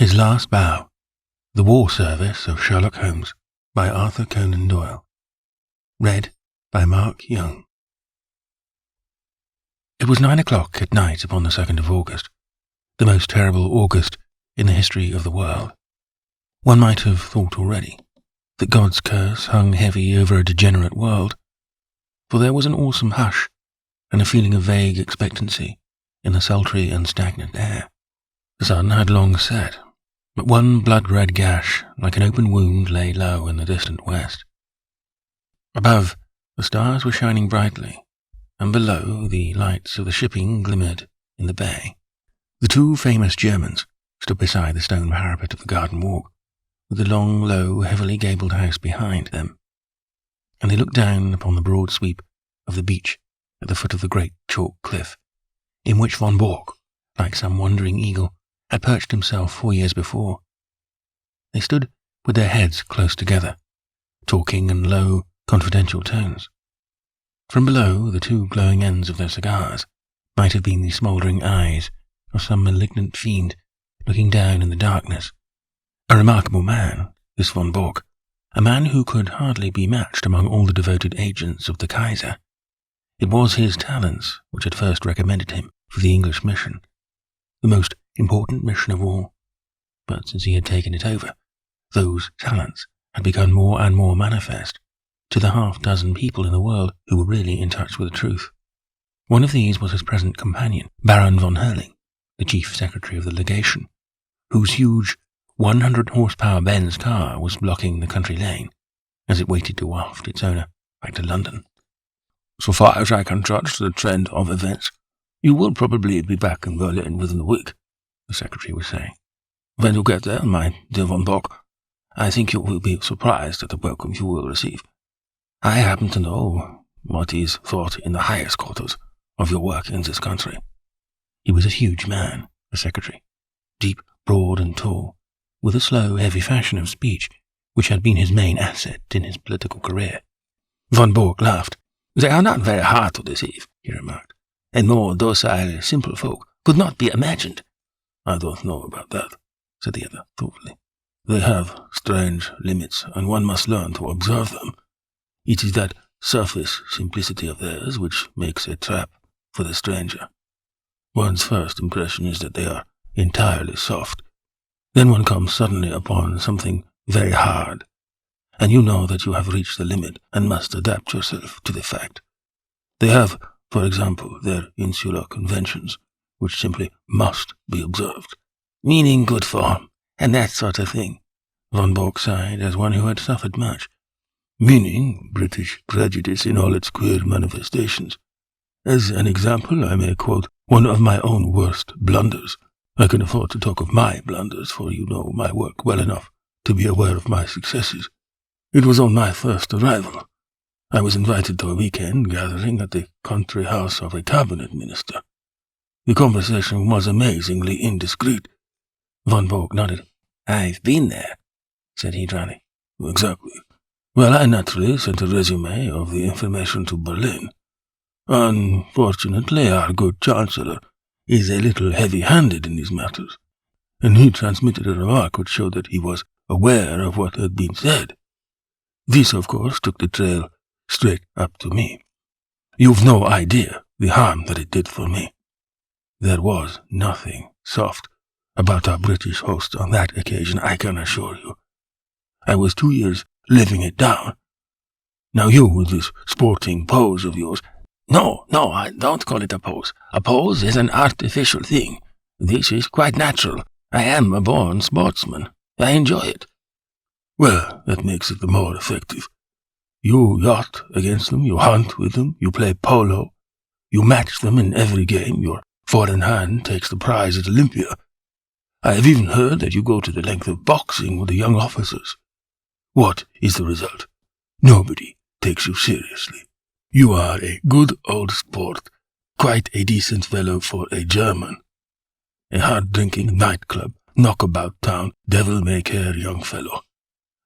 His Last Bow, The War Service of Sherlock Holmes by Arthur Conan Doyle. Read by Mark Young. It was 9 o'clock at night upon the 2nd of August, the most terrible August in the history of the world. One might have thought already that God's curse hung heavy over a degenerate world, for there was an awesome hush and a feeling of vague expectancy in the sultry and stagnant air. The sun had long set, but one blood-red gash, like an open wound, lay low in the distant west. Above, the stars were shining brightly, and below, the lights of the shipping glimmered in the bay. The two famous Germans stood beside the stone parapet of the garden walk, with the long, low, heavily gabled house behind them, and they looked down upon the broad sweep of the beach at the foot of the great chalk cliff, in which von Bork, like some wandering eagle, had perched himself 4 years before. They stood with their heads close together, talking in low, confidential tones. From below, the two glowing ends of their cigars might have been the smouldering eyes of some malignant fiend looking down in the darkness. A remarkable man, this von Bork, a man who could hardly be matched among all the devoted agents of the Kaiser. It was his talents which had first recommended him for the English mission, the most important mission of all. But since he had taken it over, those talents had become more and more manifest to the half-dozen people in the world who were really in touch with the truth. One of these was his present companion, Baron von Herling, the chief secretary of the legation, whose huge 100-horsepower Benz car was blocking the country lane as it waited to waft its owner back to London. "So far as I can judge the trend of events, you will probably be back in Berlin within a week," the secretary was saying. "When you get there, my dear von Bork, I think you will be surprised at the welcome you will receive. I happen to know what is thought in the highest quarters of your work in this country." He was a huge man, the secretary, deep, broad and tall, with a slow, heavy fashion of speech which had been his main asset in his political career. Von Bork laughed. "They are not very hard to deceive," he remarked, "and more docile, simple folk could not be imagined." "I don't know about that," said the other thoughtfully. "They have strange limits, and one must learn to observe them. It is that surface simplicity of theirs which makes a trap for the stranger. One's first impression is that they are entirely soft. Then one comes suddenly upon something very hard, and you know that you have reached the limit and must adapt yourself to the fact. They have, for example, their insular conventions, which simply must be observed. Meaning good form, and that sort of thing." Von Bork sighed as one who had suffered much. "Meaning British prejudice in all its queer manifestations. As an example, I may quote one of my own worst blunders. I can afford to talk of my blunders, for you know my work well enough to be aware of my successes. It was on my first arrival. I was invited to a weekend gathering at the country house of a cabinet minister. The conversation was amazingly indiscreet." Von Bork nodded. "I've been there," said he dryly. "Exactly. Well, I naturally sent a resume of the information to Berlin. Unfortunately, our good Chancellor is a little heavy-handed in these matters, and he transmitted a remark which showed that he was aware of what had been said. This, of course, took the trail straight up to me. You've no idea the harm that it did for me. There was nothing soft about our British host on that occasion, I can assure you. I was 2 years living it down. Now you, with this sporting pose of yours—" No, I don't call it a pose. A pose is an artificial thing. This is quite natural. I am a born sportsman. I enjoy it." "Well, that makes it the more effective. You yacht against them, you hunt with them, you play polo, you match them in every game, your foreign hand takes the prize at Olympia. I have even heard that you go to the length of boxing with the young officers. What is the result? Nobody takes you seriously. You are a good old sport, quite a decent fellow for a German. A hard-drinking nightclub, knockabout town, devil-may-care young fellow.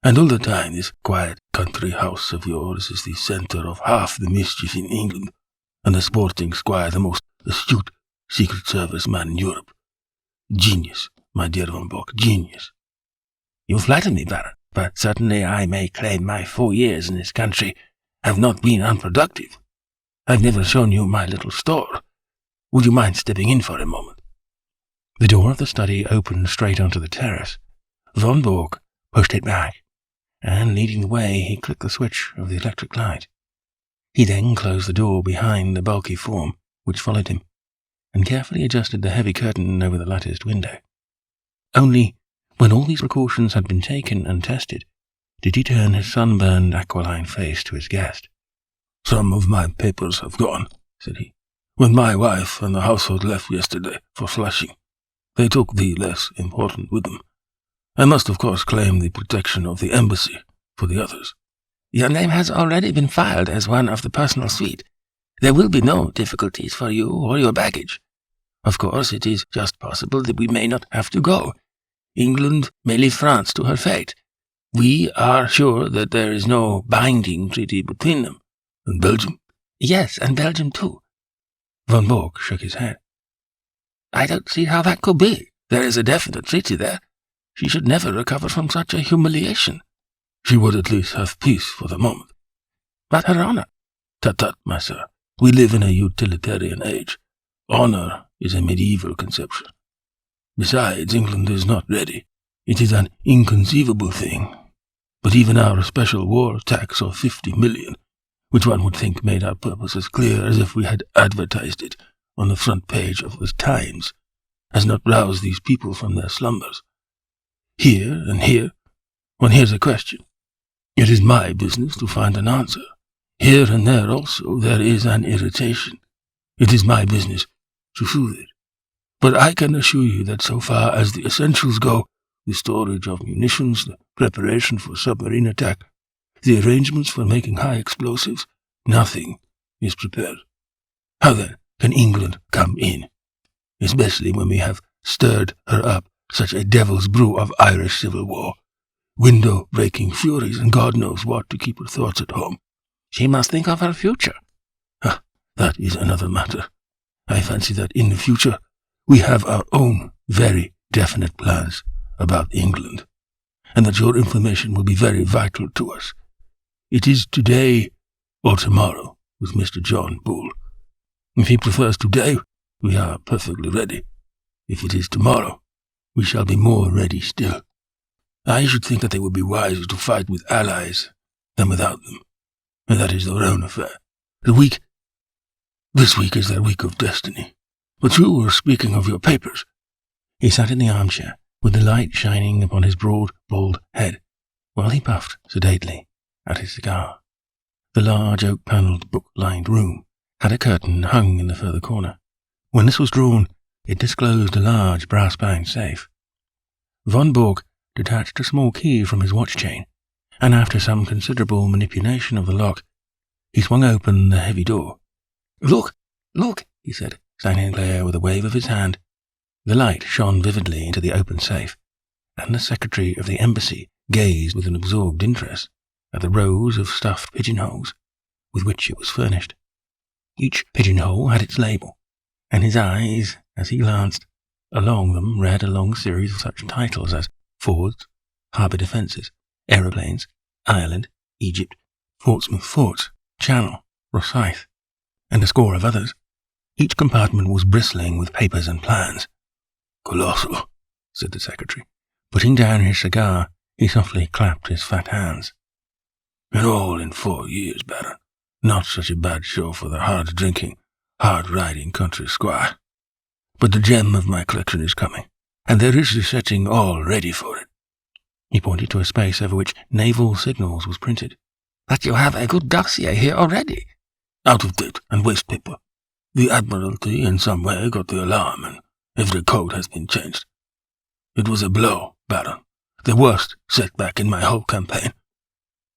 And all the time this quiet country house of yours is the centre of half the mischief in England, and the sporting squire the most astute Secret Service man in Europe. Genius, my dear von Bork, genius. You flatter me, Baron, but certainly I may claim my 4 years in this country have not been unproductive. I've never shown you my little store. Would you mind stepping in for a moment? The door of the study opened straight onto the terrace. Von Bork pushed it back, and leading the way, he clicked the switch of the electric light. He then closed the door behind the bulky form which followed him, and carefully adjusted the heavy curtain over the latticed window. Only when all these precautions had been taken and tested, did he turn his sunburned aquiline face to his guest. "Some of my papers have gone," said he. "When my wife and the household left yesterday for Flushing, they took the less important with them. I must, of course, claim the protection of the embassy for the others." "Your name has already been filed as one of the personal suite. There will be no difficulties for you or your baggage. Of course, it is just possible that we may not have to go. England may leave France to her fate. We are sure that there is no binding treaty between them." "And Belgium?" "Yes, and Belgium too." Von Bork shook his head. "I don't see how that could be. There is a definite treaty there. She should never recover from such a humiliation." "She would at least have peace for the moment." "But her honor—" "Tut, tut, my sir. We live in a utilitarian age. Honor is a medieval conception. Besides, England is not ready. It is an inconceivable thing. But even our special war tax of 50 million, which one would think made our purpose as clear as if we had advertised it on the front page of the Times, has not roused these people from their slumbers. Here and here, one hears a question. It is my business to find an answer. Here and there also there is an irritation. It is my business to soothe it. But I can assure you that so far as the essentials go, the storage of munitions, the preparation for submarine attack, the arrangements for making high explosives, nothing is prepared. How then can England come in? Especially when we have stirred her up such a devil's brew of Irish civil war, window-breaking furies, and God knows what to keep her thoughts at home. She must think of her future." "That is another matter. I fancy that in the future we have our own very definite plans about England, and that your information will be very vital to us. It is today or tomorrow with Mr. John Bull. If he prefers today, we are perfectly ready. If it is tomorrow, we shall be more ready still. I should think that it would be wiser to fight with allies than without them, and that is their own affair. This week is their week of destiny. But you were speaking of your papers." He sat in the armchair, with the light shining upon his broad, bald head, while he puffed sedately at his cigar. The large oak-panelled, book-lined room had a curtain hung in the further corner. When this was drawn, it disclosed a large brass-bound safe. Von Bork detached a small key from his watch-chain, and after some considerable manipulation of the lock, he swung open the heavy door. Look, he said, standing there with a wave of his hand. The light shone vividly into the open safe, and the secretary of the embassy gazed with an absorbed interest at the rows of stuffed pigeonholes with which it was furnished. Each pigeonhole had its label, and his eyes, as he glanced along them, read a long series of such titles as Fords, Harbour Defences, Aeroplanes, Ireland, Egypt, Portsmouth Forts, Channel, Rosyth, and a score of others. Each compartment was bristling with papers and plans. "Colossal," said the secretary. Putting down his cigar, he softly clapped his fat hands. "And all in 4 years, Baron. Not such a bad show for the hard-drinking, hard-riding country squire. But the gem of my collection is coming, and there is the setting all ready for it." He pointed to a space over which Naval Signals was printed. "But you have a good dossier here already." "Out of date and waste paper. The Admiralty in some way got the alarm, and every code has been changed. It was a blow, Baron, the worst setback in my whole campaign.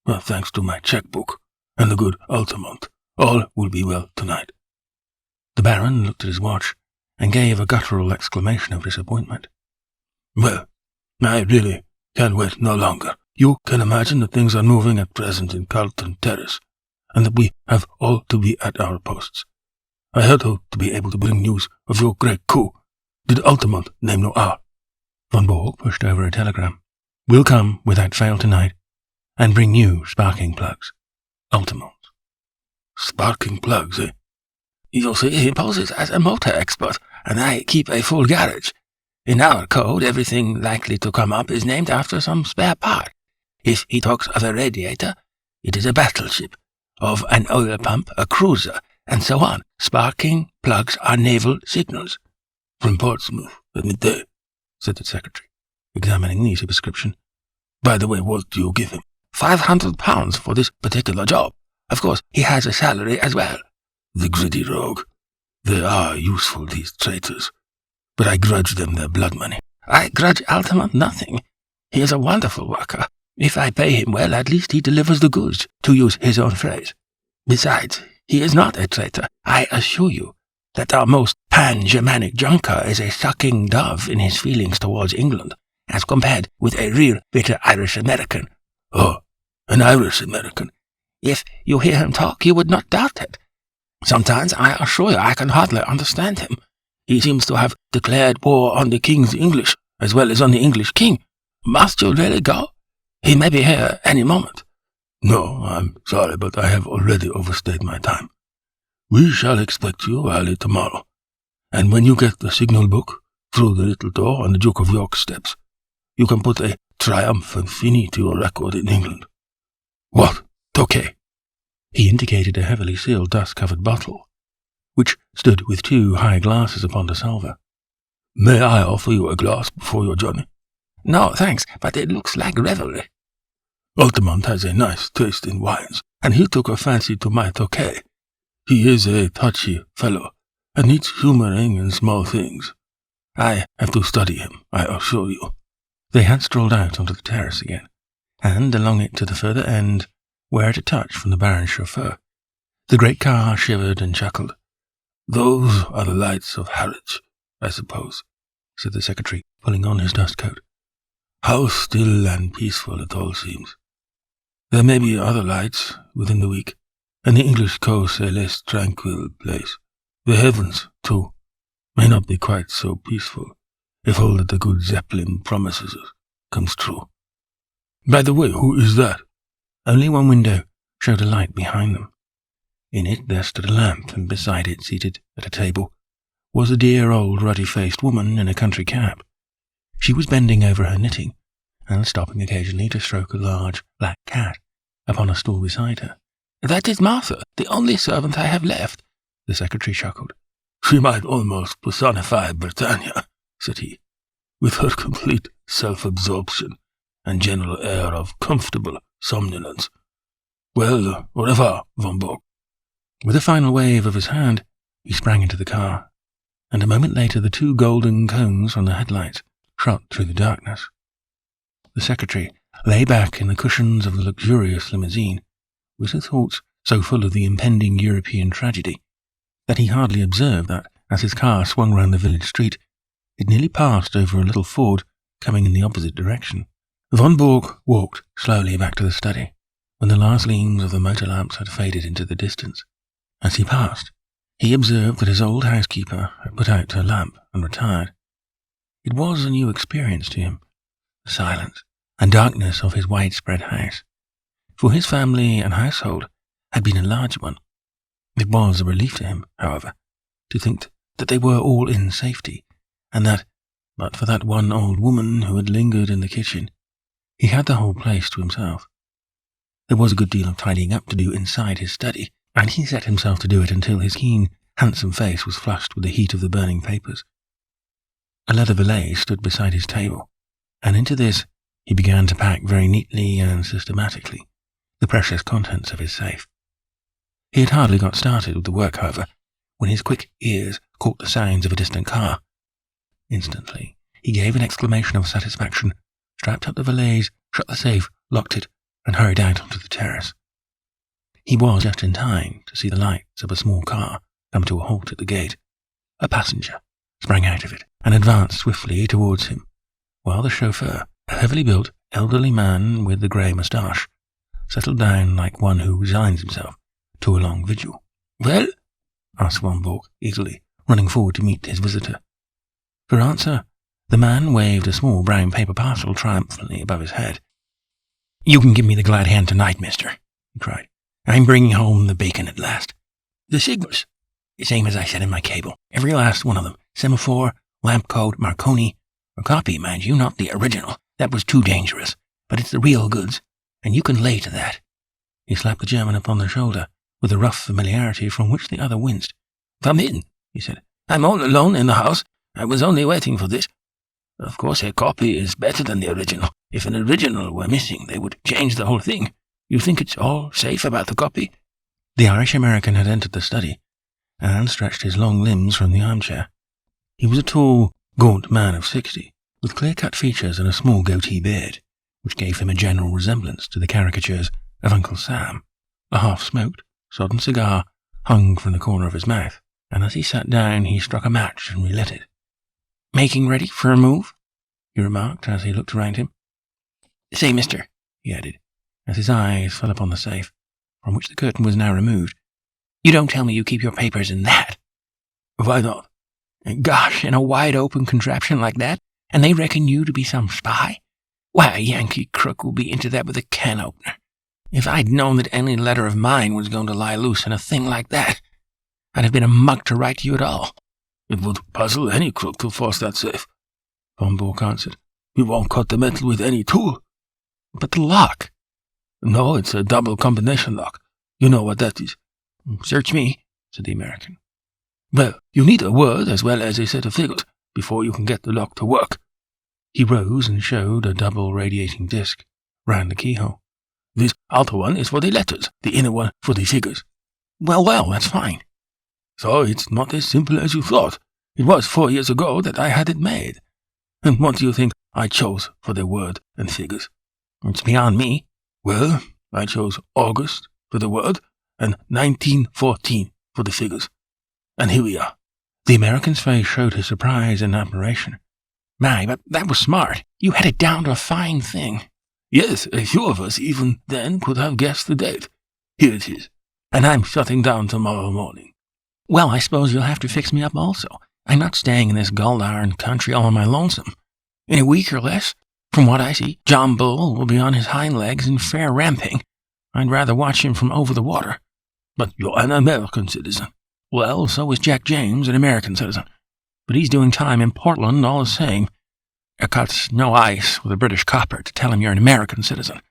Well, thanks to my checkbook and the good Altamont, all will be well tonight." The Baron looked at his watch and gave a guttural exclamation of disappointment. "Well, I really can wait no longer. You can imagine that things are moving at present in Carlton Terrace, and that we have all to be at our posts. I had hoped to be able to bring news of your great coup. Did Altamont name no hour?" Von Bork pushed over a telegram. "Will come without fail tonight, and bring new sparking plugs. Altamont." Sparking plugs, eh? You see, he poses as a motor expert, and I keep a full garage. In our code, everything likely to come up is named after some spare part. If he talks of a radiator, it is a battleship. Of an oil pump, a cruiser, and so on. Sparking plugs are naval signals. "From Portsmouth, at midday," said the secretary, examining the superscription. "By the way, what do you give him?" £500 for this particular job. Of course, he has a salary as well. The greedy rogue. They are useful, these traitors, but I grudge them their blood money. I grudge Altamont nothing. He is a wonderful worker. If I pay him well, at least he delivers the goods, to use his own phrase. Besides, he is not a traitor. I assure you that our most pan-Germanic junker is a sucking dove in his feelings towards England, as compared with a real bitter Irish-American. Oh, an Irish-American. If you hear him talk, you would not doubt it. Sometimes, I assure you, I can hardly understand him. He seems to have declared war on the King's English, as well as on the English King. Must you really go? He may be here any moment." "No, I'm sorry, but I have already overstayed my time. We shall expect you early tomorrow, and when you get the signal book through the little door on the Duke of York's steps, you can put a triumphant fini to your record in England." "What? Okay." He indicated a heavily sealed dust-covered bottle, which stood with 2 high glasses upon the salver. "May I offer you a glass before your journey?" "No, thanks, but it looks like revelry." "Altamont has a nice taste in wines, and he took a fancy to my Tokay. He is a touchy fellow, and needs humouring in small things. I have to study him, I assure you." They had strolled out onto the terrace again, and along it to the further end, where at a touch from the Baron's chauffeur, the great car shivered and chuckled. "Those are the lights of Harwich, I suppose," said the secretary, pulling on his dust-coat. "How still and peaceful it all seems. There may be other lights within the week, and the English coast a less tranquil place. The heavens, too, may not be quite so peaceful, if all that the good Zeppelin promises us comes true. By the way, who is that?" Only one window showed a light behind them. In it there stood a lamp, and beside it, seated at a table, was a dear old ruddy-faced woman in a country cap. She was bending over her knitting, and stopping occasionally to stroke a large black cat upon a stool beside her. "That is Martha, the only servant I have left," the secretary chuckled. "She might almost personify Britannia," said he, "with her complete self-absorption and general air of comfortable somnolence. Well, au revoir, Von Bork." With a final wave of his hand, he sprang into the car, and a moment later the 2 golden cones on the headlights shot through the darkness. The secretary lay back in the cushions of the luxurious limousine, with his thoughts so full of the impending European tragedy that he hardly observed that, as his car swung round the village street, it nearly passed over a little Ford coming in the opposite direction. Von Bork walked slowly back to the study, when the last gleams of the motor lamps had faded into the distance. As he passed, he observed that his old housekeeper had put out her lamp and retired. It was a new experience to him, the silence and darkness of his widespread house, for his family and household had been a large one. It was a relief to him, however, to think that they were all in safety, and that, but for that one old woman who had lingered in the kitchen, he had the whole place to himself. There was a good deal of tidying up to do inside his study, and he set himself to do it until his keen, handsome face was flushed with the heat of the burning papers. A leather valise stood beside his table, and into this he began to pack very neatly and systematically the precious contents of his safe. He had hardly got started with the work, however, when his quick ears caught the sounds of a distant car. Instantly, he gave an exclamation of satisfaction, strapped up the valise, shut the safe, locked it, and hurried out onto the terrace. He was just in time to see the lights of a small car come to a halt at the gate. A passenger sprang out of it and advanced swiftly towards him, while the chauffeur, a heavily built, elderly man with the grey moustache, settled down like one who resigns himself to a long vigil. "Well?" asked Von Bork eagerly, running forward to meet his visitor. For answer, The man waved a small brown paper parcel triumphantly above his head. "You can give me the glad hand tonight, mister," he cried. "I'm bringing home the bacon at last. The signals, same as I said in my cable. Every last one of them. Semaphore, lamp code, Marconi. A copy, mind you, not the original. That was too dangerous. But it's the real goods, and you can lay to that." He slapped the German upon the shoulder, with a rough familiarity from which the other winced. "Come in," he said. "I'm all alone in the house. I was only waiting for this. Of course, a copy is better than the original. If an original were missing, they would change the whole thing. You think it's all safe about the copy?" The Irish-American had entered the study, and stretched his long limbs from the armchair. He was a tall, gaunt man of 60, with clear-cut features and a small goatee beard, which gave him a general resemblance to the caricatures of Uncle Sam. A half-smoked, sodden cigar hung from the corner of his mouth, and as he sat down he struck a match and relit it. "Making ready for a move?" he remarked as he looked around him. "Say, mister," he added, as his eyes fell upon the safe, from which the curtain was now removed, "you don't tell me you keep your papers in that?" "Why not?" "Gosh, in a wide-open contraption like that, and they reckon you to be some spy? Why, a Yankee crook will be into that with a can-opener. If I'd known that any letter of mine was going to lie loose in a thing like that, I'd have been a mug to write to you at all." "It would puzzle any crook to force that safe," Von Bork answered. "You won't cut the metal with any tool." "But the lock?" "No, it's a double combination lock. You know what that is." "Search me," said the American. "Well, you need a word as well as a set of figures before you can get the lock to work." He rose and showed a double radiating disc round the keyhole. "This outer one is for the letters, the inner one for the figures." Well, that's fine." "So it's not as simple as you thought. It was 4 years ago that I had it made. And what do you think I chose for the word and figures?" "It's beyond me." "Well, I chose August for the word and 1914 for the figures. And here we are." The American's face showed his surprise and admiration. "My, but that was smart. You had it down to a fine thing." "Yes, a few of us even then could have guessed the date. Here it is. And I'm shutting down tomorrow morning." "Well, I suppose you'll have to fix me up also. I'm not staying in this gull-darn country all on my lonesome. In a week or less, from what I see, John Bull will be on his hind legs in fair ramping. I'd rather watch him from over the water." "But you're an American citizen." "Well, so is Jack James, an American citizen. But he's doing time in Portland all the same. It cuts no ice with a British copper to tell him you're an American citizen.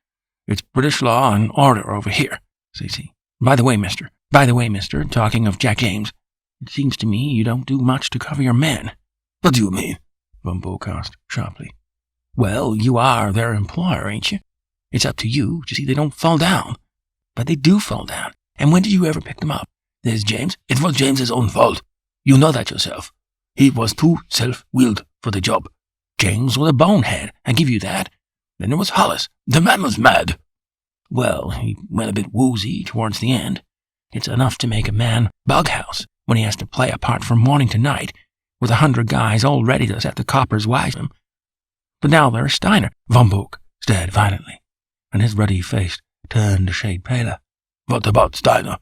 It's British law and order over here," says he. By the way, mister, talking of Jack James, it seems to me you don't do much to cover your men." "What do you mean?" Von Bork asked sharply. "Well, you are their employer, ain't you? It's up to you to see they don't fall down. But they do fall down. And when did you ever pick them up? There's James." "It was James's own fault. You know that yourself. He was too self-willed for the job." "James was a bonehead, I give you that. Then there was Hollis. The man was mad." "Well, he went a bit woozy towards the end. It's enough to make a man bughouse when he has to play a part from morning to night, with 100 guys all ready to set the coppers wise him. But now there's Steiner." Von Bork stared violently, and his ruddy face turned a shade paler. "What about Steiner?"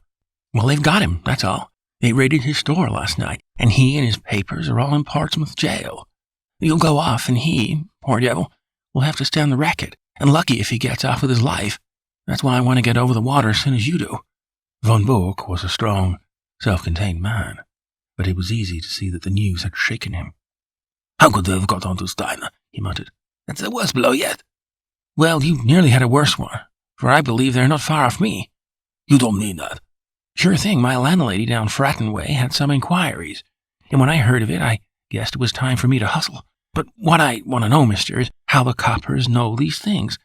"Well, they've got him, that's all. They raided his store last night, and he and his papers are all in Portsmouth jail. He'll go off, and he, poor devil, will have to stand the racket, and lucky if he gets off with his life. That's why I want to get over the water as soon as you do." Von Bork was a strong, self-contained man, but it was easy to see that the news had shaken him. "How could they have got on to Steiner?" he muttered. "That's the worst blow yet." "Well, you nearly had a worse one, for I believe they're not far off me." "You don't mean that?" "Sure thing. My landlady down Fratton Way had some inquiries, and when I heard of it, I guessed it was time for me to hustle. But what I want to know, mister, is how the coppers know these things.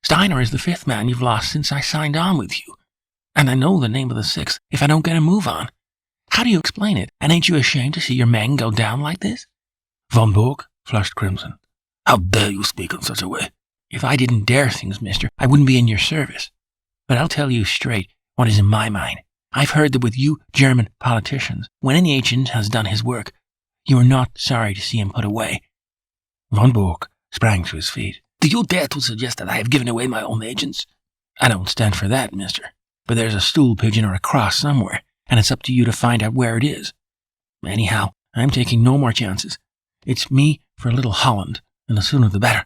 Steiner is the 5th man you've lost since I signed on with you, and I know the name of the 6th if I don't get a move on. How do you explain it? And ain't you ashamed to see your men go down like this?" Von Bork flushed crimson. "How dare you speak in such a way?" "If I didn't dare things, mister, I wouldn't be in your service. But I'll tell you straight what is in my mind. I've heard that with you German politicians, when any agent has done his work, you are not sorry to see him put away." Von Bork sprang to his feet. "Do you dare to suggest that I have given away my own agents?" "I don't stand for that, mister. But there's a stool pigeon or a cross somewhere, and it's up to you to find out where it is. Anyhow, I'm taking no more chances. It's me for a little Holland, and the sooner the better.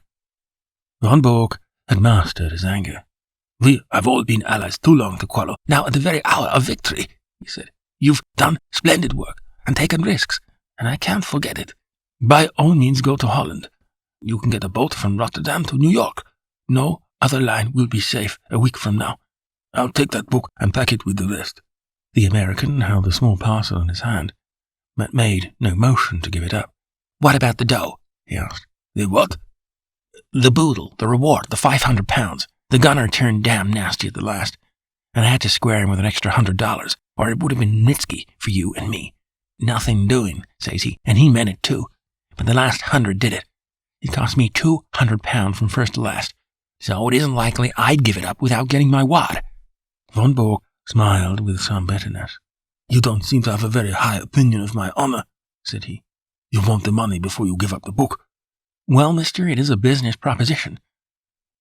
Von Bork had mastered his anger. We have all been allies too long to quarrel. Now at the very hour of victory, he said. You've done splendid work and taken risks, and I can't forget it. By all means go to Holland. You can get a boat from Rotterdam to New York. No other line will be safe a week from now. I'll take that book and pack it with the rest. The American held the small parcel in his hand, but made no motion to give it up. What about the dough? He asked. The what? The boodle, the reward, the £500. The gunner turned damn nasty at the last, and I had to square him with an extra $100, or it would have been Nitsky for you and me. Nothing doing, says he, and he meant it too. But the last 100 did it. It cost me £200 from first to last, so it isn't likely I'd give it up without getting my wad. Von Bork smiled with some bitterness. You don't seem to have a very high opinion of my honor, said he. You want the money before you give up the book. Well, mister, it is a business proposition.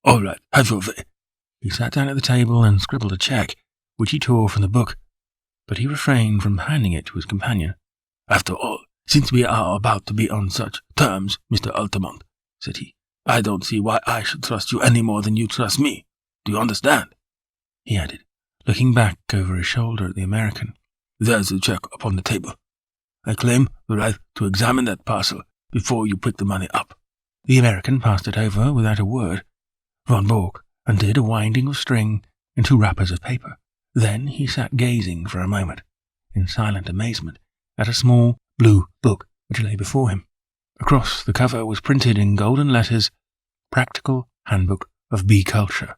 All right, have your way. He sat down at the table and scribbled a cheque, which he tore from the book, but he refrained from handing it to his companion. After all, since we are about to be on such terms, Mr. Altamont, said he, I don't see why I should trust you any more than you trust me. Do you understand? He added, looking back over his shoulder at the American. There's the cheque upon the table. I claim the right to examine that parcel before you pick the money up. The American passed it over without a word. Von Bork undid a winding of string and 2 wrappers of paper. Then he sat gazing for a moment, in silent amazement, at a small blue book which lay before him. Across the cover was printed in golden letters, Practical Handbook of Bee Culture.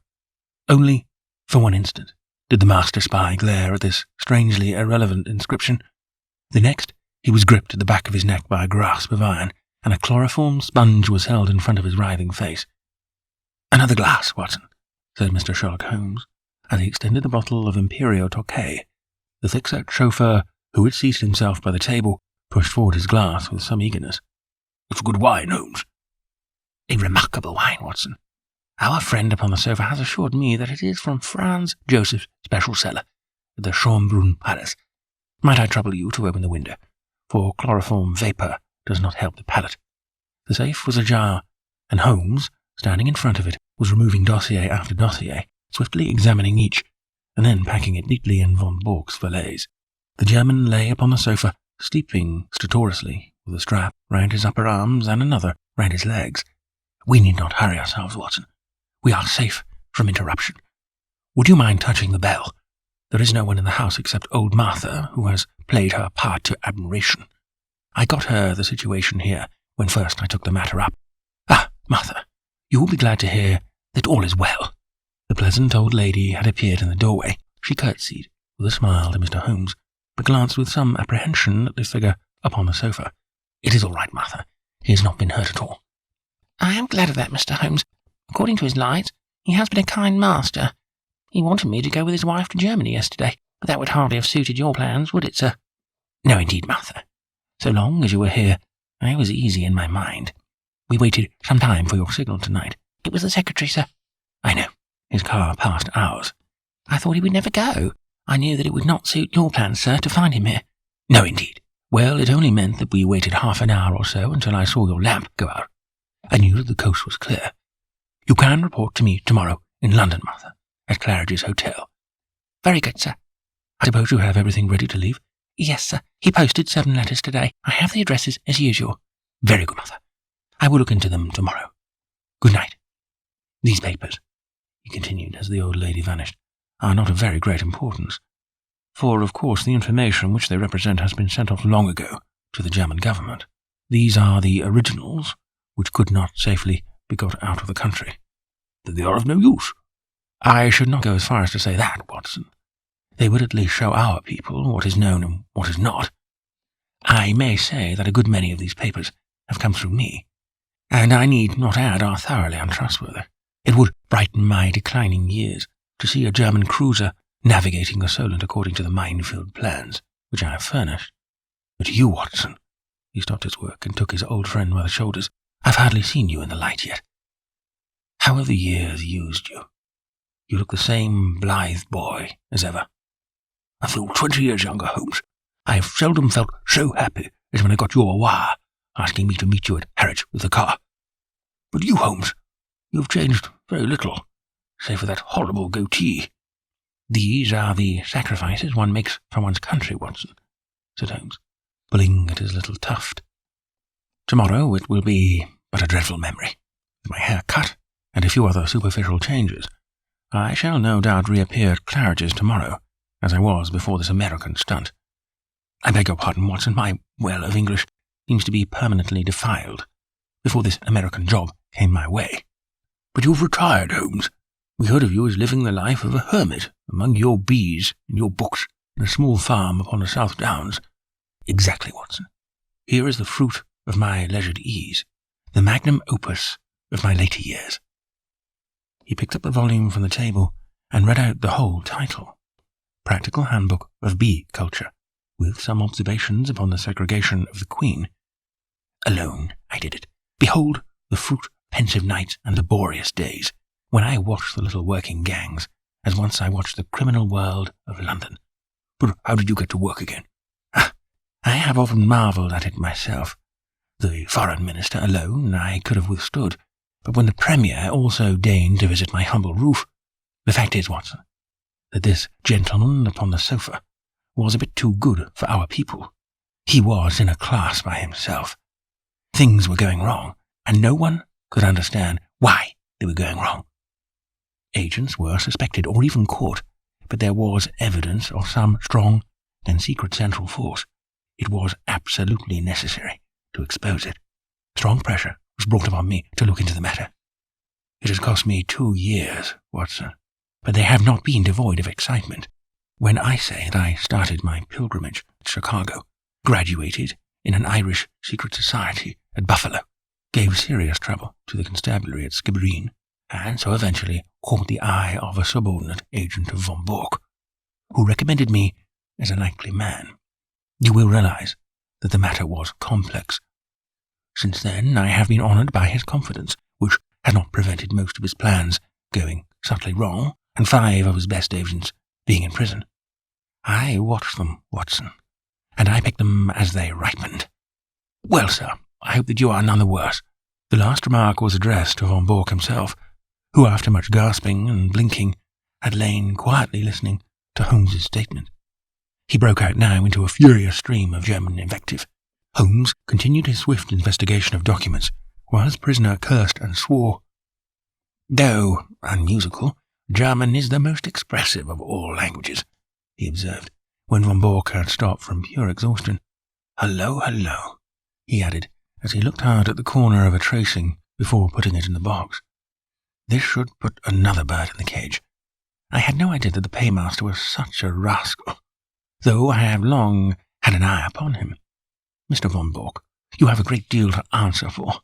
Only for one instant did the master spy glare at this strangely irrelevant inscription. The next, he was gripped at the back of his neck by a grasp of iron, and a chloroform sponge was held in front of his writhing face. "Another glass, Watson," said Mr. Sherlock Holmes, as he extended the bottle of Imperial Tokay. The thick-set chauffeur, who had seated himself by the table, pushed forward his glass with some eagerness. "It's good wine, Holmes." "A remarkable wine, Watson. Our friend upon the sofa has assured me that it is from Franz Joseph's special cellar at the Schönbrunn Palace. Might I trouble you to open the window, for chloroform vapour does not help the palate." The safe was ajar, and Holmes, standing in front of it, was removing dossier after dossier, swiftly examining each, and then packing it neatly in Von Bork's valise. The German lay upon the sofa, sleeping stertorously, with a strap round his upper arms and another round his legs. "We need not hurry ourselves, Watson. We are safe from interruption. Would you mind touching the bell? There is no one in the house except old Martha, who has played her part to admiration. I got her the situation here when first I took the matter up. Ah, Martha, you will be glad to hear that all is well." The pleasant old lady had appeared in the doorway. She curtsied with a smile to Mr. Holmes, but glanced with some apprehension at the figure upon the sofa. "It is all right, Martha. He has not been hurt at all." "I am glad of that, Mr. Holmes. According to his lights, he has been a kind master. He wanted me to go with his wife to Germany yesterday, but that would hardly have suited your plans, would it, sir?" "No, indeed, Martha. So long as you were here, I was easy in my mind. We waited some time for your signal tonight." "It was the secretary, sir." "I know. His car passed ours." "I thought he would never go. I knew that it would not suit your plans, sir, to find him here." "No, indeed. Well, it only meant that we waited half an hour or so until I saw your lamp go out. I knew that the coast was clear. You can report to me tomorrow in London, Martha, at Claridge's Hotel." "Very good, sir." "I suppose you have everything ready to leave?" "Yes, sir. He posted 7 letters today. I have the addresses as usual." "Very good, Martha. I will look into them tomorrow. Good night. These papers," he continued as the old lady vanished, "are not of very great importance, for of course the information which they represent has been sent off long ago to the German government. These are the originals, which could not safely be got out of the country." "Then they are of no use." "I should not go as far as to say that, Watson. They would at least show our people what is known and what is not. I may say that a good many of these papers have come through me, and I need not add are thoroughly untrustworthy. It would brighten my declining years to see a German cruiser navigating the Solent according to the minefield plans which I have furnished. But you, Watson," he stopped his work and took his old friend by the shoulders, "I've hardly seen you in the light yet. How have the years used you? You look the same blithe boy as ever." "I feel 20 years younger, Holmes. I have seldom felt so happy as when I got your wire asking me to meet you at Harwich with the car. But you, Holmes, you've changed very little, save for that horrible goatee." "These are the sacrifices one makes for one's country, Watson," said Holmes, pulling at his little tuft. "Tomorrow it will be but a dreadful memory. With my hair cut and a few other superficial changes, I shall no doubt reappear at Claridge's tomorrow, as I was before this American stunt. I beg your pardon, Watson, my well of English seems to be permanently defiled. Before this American job came my way." "But you've retired, Holmes. We heard of you as living the life of a hermit among your bees and your books in a small farm upon the South Downs." "Exactly, Watson. Here is the fruit of my leisured ease, the magnum opus of my later years." He picked up the volume from the table and read out the whole title: Practical Handbook of Bee Culture, with some observations upon the segregation of the queen. "Alone I did it. Behold the fruit of pensive nights and laborious days, when I watched the little working gangs, as once I watched the criminal world of London." "But how did you get to work again?" "I have often marvelled at it myself. The foreign minister alone I could have withstood, but when the Premier also deigned to visit my humble roof, the fact is, Watson, that this gentleman upon the sofa was a bit too good for our people. He was in a class by himself. Things were going wrong, and no one could understand why they were going wrong. Agents were suspected or even caught, but there was evidence of some strong and secret central force. It was absolutely necessary to expose it. Strong pressure was brought upon me to look into the matter. It has cost me 2 years, Watson, but they have not been devoid of excitement. When I say that I started my pilgrimage at Chicago, graduated in an Irish secret society at Buffalo, gave serious trouble to the constabulary at Skibbereen, and so eventually caught the eye of a subordinate agent of von Bork, who recommended me as a likely man. You will realize that the matter was complex. Since then, I have been honoured by his confidence, which had not prevented most of his plans going subtly wrong, and 5 of his best agents being in prison. I watched them, Watson, and I picked them as they ripened. Well, sir, I hope that you are none the worse." The last remark was addressed to von Bork himself, who, after much gasping and blinking, had lain quietly listening to Holmes's statement. He broke out now into a furious stream of German invective. Holmes continued his swift investigation of documents, while his prisoner cursed and swore. "Though unmusical, German is the most expressive of all languages," he observed, when von Bork had stopped from pure exhaustion. "Hello, hello," he added, as he looked hard at the corner of a tracing before putting it in the box. "This should put another bird in the cage. I had no idea that the paymaster was such a rascal, though I have long had an eye upon him. Mr. von Bork, you have a great deal to answer for."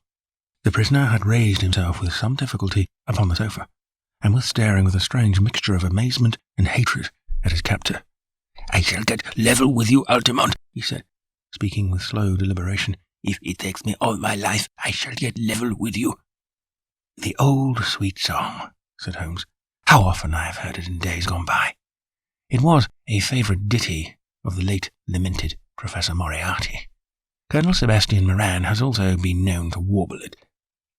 The prisoner had raised himself with some difficulty upon the sofa, and was staring with a strange mixture of amazement and hatred at his captor. "I shall get level with you, Altamont," he said, speaking with slow deliberation. "If it takes me all my life, I shall get level with you." "The old sweet song," said Holmes. "How often I have heard it in days gone by. It was a favourite ditty of the late lamented Professor Moriarty. Colonel Sebastian Moran has also been known to warble it.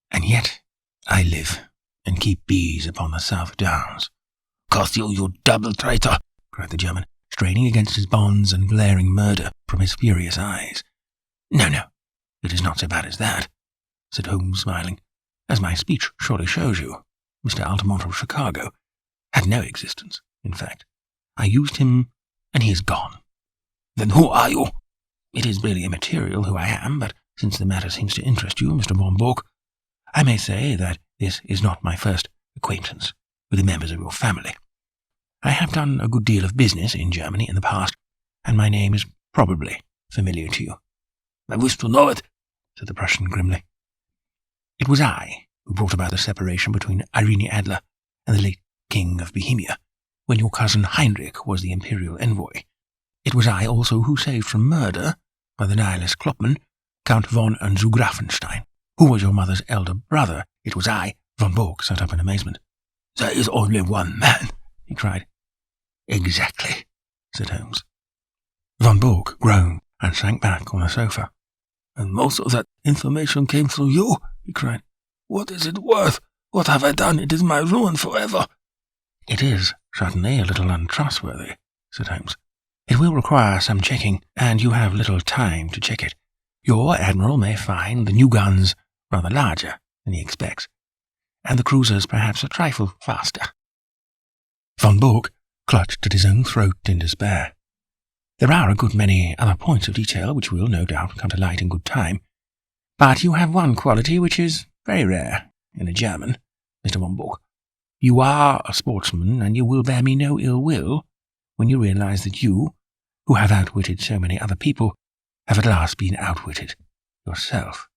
And yet I live and keep bees upon the South Downs." "Curse you, you double traitor!" cried the German, straining against his bonds and glaring murder from his furious eyes. No, it is not so bad as that," said Holmes, smiling. "As my speech surely shows you, Mr. Altamont of Chicago had no existence. In fact, I used him, and he is gone." "Then who are you?" "It is really immaterial who I am, but since the matter seems to interest you, Mr. von Bork, I may say that this is not my first acquaintance with the members of your family. I have done a good deal of business in Germany in the past, and my name is probably familiar to you." "I wish to know it," said the Prussian grimly. "It was I who brought about the separation between Irene Adler and the late King of Bohemia, when your cousin Heinrich was the imperial envoy. It was I also who saved from murder, by the nihilist Kloppmann, Count von Unzugrafenstein, who was your mother's elder brother. It was I." Von Bork sat up in amazement. "There is only one man," he cried. "Exactly," said Holmes. Von Bork groaned and sank back on the sofa. And most of that information came through you, he cried. What is it worth? What have I done? It is my ruin forever. It is certainly a little untrustworthy, said Holmes. It will require some checking, and you have little time to check it. Your admiral may find the new guns rather larger than he expects, and the cruisers perhaps a trifle faster. Von Bork clutched at his own throat in despair. There are a good many other points of detail which will, no doubt, come to light in good time, but you have one quality which is very rare in a German, Mr. von Bork. You are a sportsman, and you will bear me no ill will when you realize that you, who have outwitted so many other people, have at last been outwitted yourself.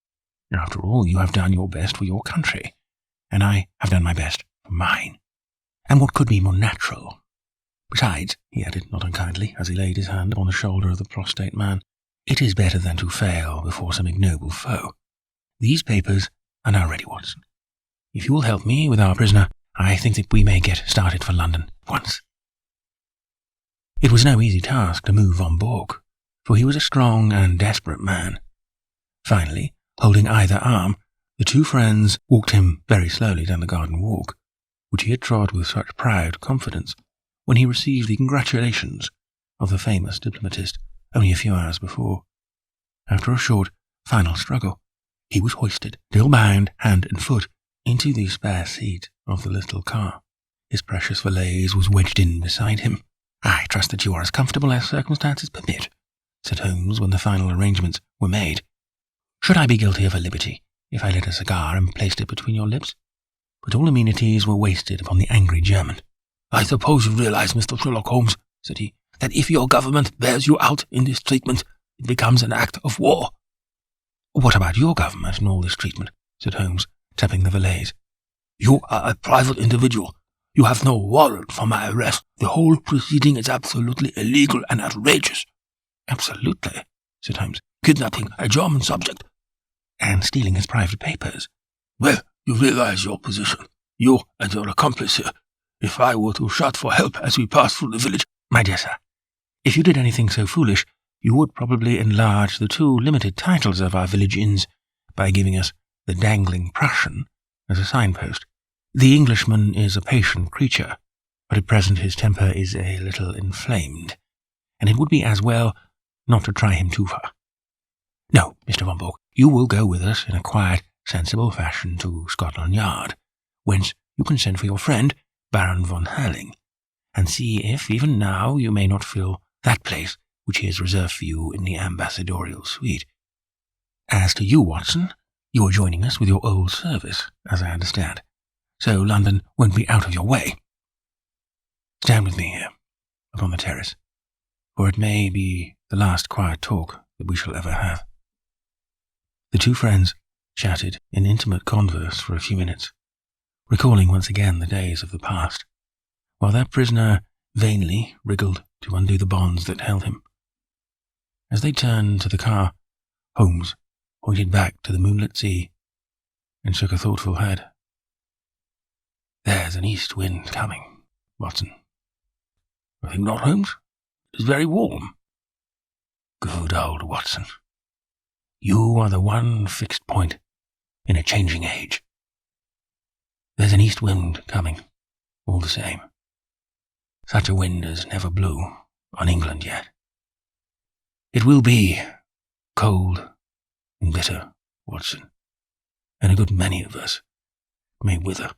After all, you have done your best for your country, and I have done my best for mine. And what could be more natural? Besides, he added not unkindly, as he laid his hand upon the shoulder of the prostrate man, it is better than to fail before some ignoble foe. These papers are now ready, Watson. If you will help me with our prisoner, I think that we may get started for London at once. It was no easy task to move von Bork, for he was a strong and desperate man. Finally, holding either arm, the two friends walked him very slowly down the garden walk, which he had trod with such proud confidence when he received the congratulations of the famous diplomatist only a few hours before. After a short, final struggle, he was hoisted, still bound hand and foot, into the spare seat of the little car. His precious valise was wedged in beside him. I trust that you are as comfortable as circumstances permit, said Holmes when the final arrangements were made. Should I be guilty of a liberty if I lit a cigar and placed it between your lips? But all amenities were wasted upon the angry German. I suppose you realize, Mr. Sherlock Holmes, said he, that if your government bears you out in this treatment, it becomes an act of war. What about your government in all this treatment? Said Holmes, tapping the valise. You are a private individual. You have no warrant for my arrest. The whole proceeding is absolutely illegal and outrageous. Absolutely, said Holmes. Kidnapping a German subject. And stealing his private papers. Well, you realize your position. You and your accomplice here. If I were to shout for help as we pass through the village... My dear sir, if you did anything so foolish, you would probably enlarge the two limited titles of our village inns by giving us the Dangling Prussian as a signpost. The Englishman is a patient creature, but at present his temper is a little inflamed, and it would be as well not to try him too far. No, Mr. von Bork, you will go with us in a quiet, sensible fashion to Scotland Yard, whence you can send for your friend, Baron von Herling, and see if even now you may not fill that place which he has reserved for you in the ambassadorial suite. As to you, Watson, you are joining us with your old service, as I understand, so London won't be out of your way. Stand with me here, upon the terrace, for it may be the last quiet talk that we shall ever have. The two friends chatted in intimate converse for a few minutes, recalling once again the days of the past, while their prisoner vainly wriggled to undo the bonds that held him. As they turned to the car, Holmes pointed back to the moonlit sea and shook a thoughtful head. There's an east wind coming, Watson. I think not, Holmes. It is very warm. Good old Watson. You are the one fixed point in a changing age. There's an east wind coming, all the same. Such a wind as never blew on England yet. It will be cold and bitter, Watson, and a good many of us may wither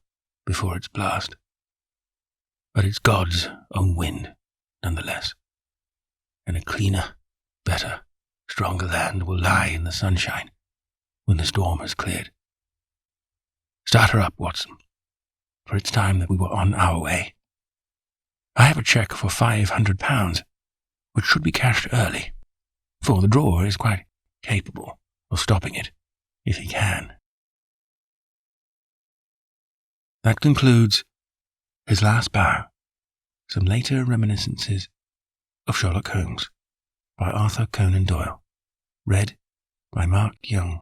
before its blast. But it's God's own wind, nonetheless, and a cleaner, better, stronger land will lie in the sunshine when the storm has cleared. Start her up, Watson, for it's time that we were on our way. I have a cheque for £500, which should be cashed early, for the drawer is quite capable of stopping it, if he can. That concludes His Last Bow, Some Later Reminiscences of Sherlock Holmes, by Arthur Conan Doyle, read by Mark Young.